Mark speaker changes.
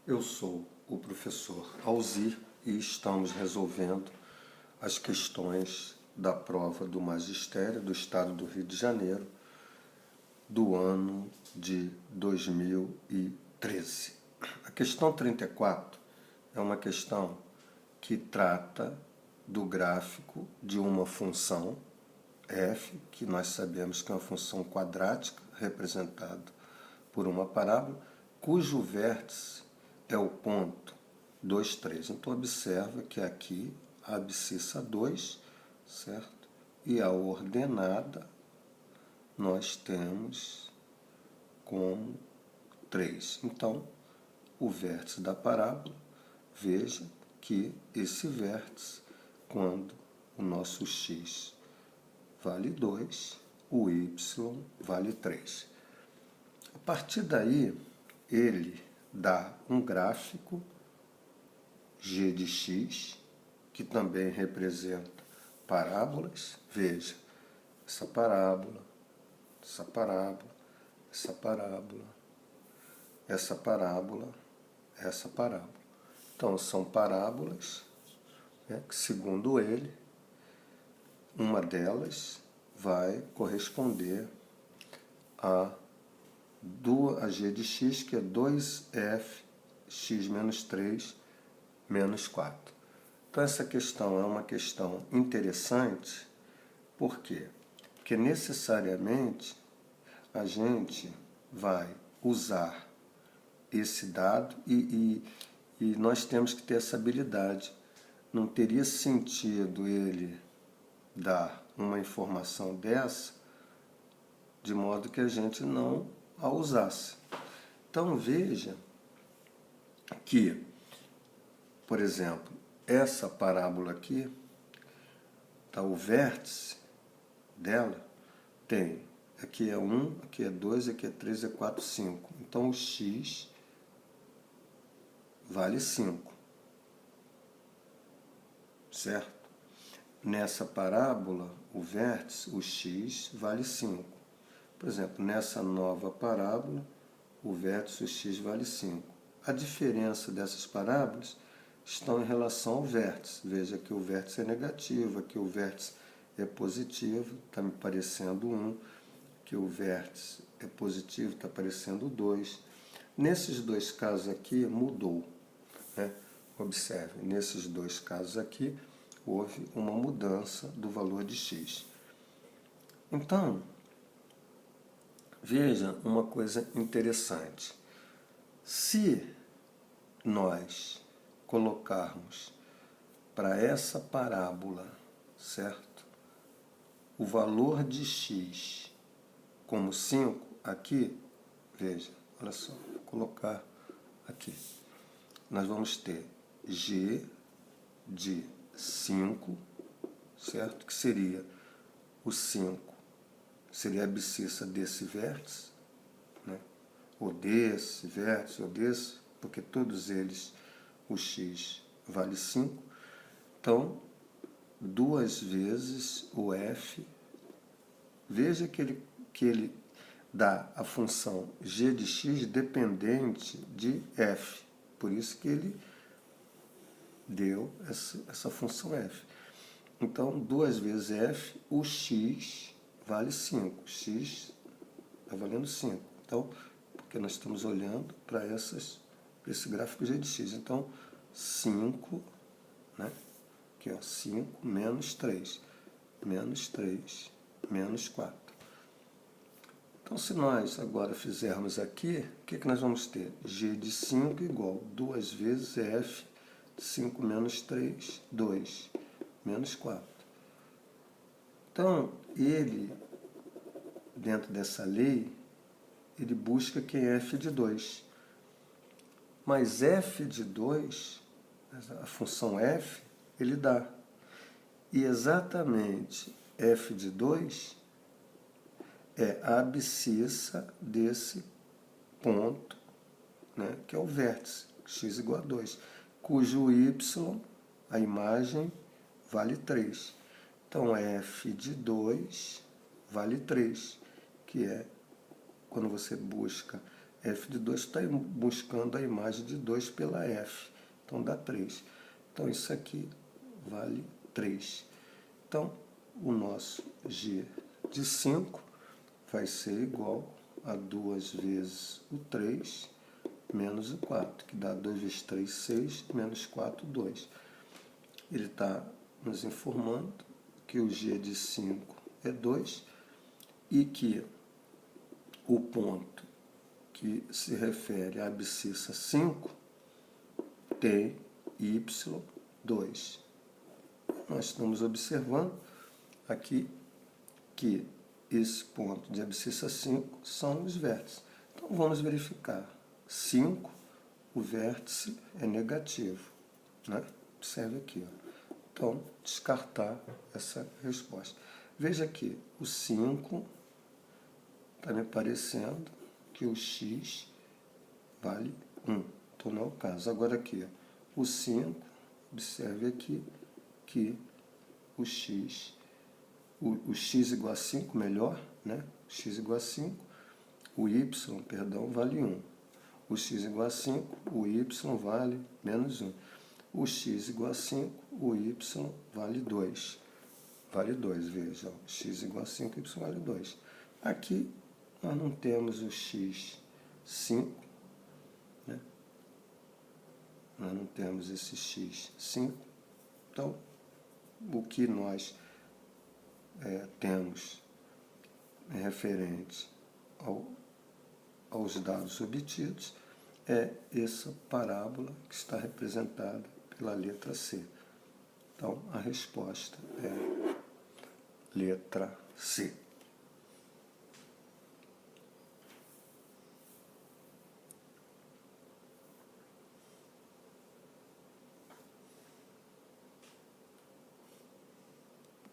Speaker 1: Eu sou o professor Alzir e estamos resolvendo as questões da prova do Magistério do Estado do Rio de Janeiro do ano de 2013. A questão 34 é uma questão que trata do gráfico de uma função f, que nós sabemos que é uma função quadrática representada por uma parábola, cujo vértice é o ponto 2, 3. Então, observa que aqui a abscissa 2, certo? E a ordenada nós temos como 3. Então, o vértice da parábola, veja que esse vértice, quando o nosso x vale 2, o y vale 3. A partir daí, ele dá um gráfico g de x, que também representa parábolas. Veja, essa parábola, essa parábola, essa parábola, essa parábola, essa parábola. Então, são parábolas, né, que, segundo ele, uma delas vai corresponder a g de x, que é 2f x menos 3 menos 4. Então, essa questão é uma questão interessante. Por quê? Porque necessariamente a gente vai usar esse dado e nós temos que ter essa habilidade. Não teria sentido ele dar uma informação dessa de modo que a gente não a usasse. Então, veja que, por exemplo, essa parábola aqui, tá, o vértice dela tem, aqui é 1, aqui é 2, aqui é 3, é 4, 5. Então, o x vale 5, certo? Nessa parábola, o vértice, o x, vale 5. Por exemplo, nessa nova parábola, o vértice, o x, vale 5. A diferença dessas parábolas estão em relação ao vértice. Veja que o vértice é negativo, aqui o vértice é positivo, está me parecendo 1. Que o vértice é positivo, está parecendo 2. Nesses dois casos aqui, mudou, né? Observe, nesses dois casos aqui, houve uma mudança do valor de x. Então, veja uma coisa interessante. Se nós colocarmos para essa parábola, certo, o valor de x como 5, aqui, veja, olha só, vou colocar aqui. Nós vamos ter g de 5, certo? Que seria o 5, seria a abscissa desse vértice, né? Ou desse vértice, ou desse, porque todos eles, o x vale 5. Então, 2 vezes o f, veja que ele dá a função g de x dependente de f. Por isso que ele deu essa função f. Então, 2 vezes f, o x vale 5. X está valendo 5. Então, porque nós estamos olhando para esse gráfico g de x. Então, 5, né? Aqui, ó, 5 menos 3. Menos 3, menos 4. Então, se nós agora fizermos aqui, o que nós vamos ter? G de 5 igual 2 vezes f, 5 menos 3, 2, menos 4. Então, ele, dentro dessa lei, ele busca quem é f de 2. Mas f de 2, a função f, ele dá. E exatamente f de 2 é a abscissa desse ponto, né, que é o vértice, x igual a 2, cujo y, a imagem, vale 3. Então, f de 2 vale 3, que é, quando você busca f de 2 está buscando a imagem de 2 pela f, então dá 3. Então isso aqui vale 3. Então o nosso g de 5 vai ser igual a 2 vezes o 3 menos o 4, que dá 2 vezes 3, 6, menos 4, 2. Ele está nos informando que o g de 5 é 2 e que o ponto que se refere à abscissa 5 tem y2. Nós estamos observando aqui que esse ponto de abscissa 5 são os vértices. Então vamos verificar. 5, o vértice é negativo, né? Observe aqui, ó. Então, descartar essa resposta. Veja aqui, o 5 está me parecendo que o x vale 1. Então não é o caso. Agora aqui, ó, o 5, observe aqui que o x igual a 5, melhor, né? O x igual a 5, o y, perdão, vale 1. O x igual a 5, o y vale menos 1. O x igual a 5, o y vale 2. Vale 2, veja. X igual a 5, y vale 2. Aqui nós não temos o x 5, né? Nós não temos esse x 5. Então, o que nós temos referente aos dados obtidos é essa parábola que está representada pela letra C. Então, a resposta é letra C.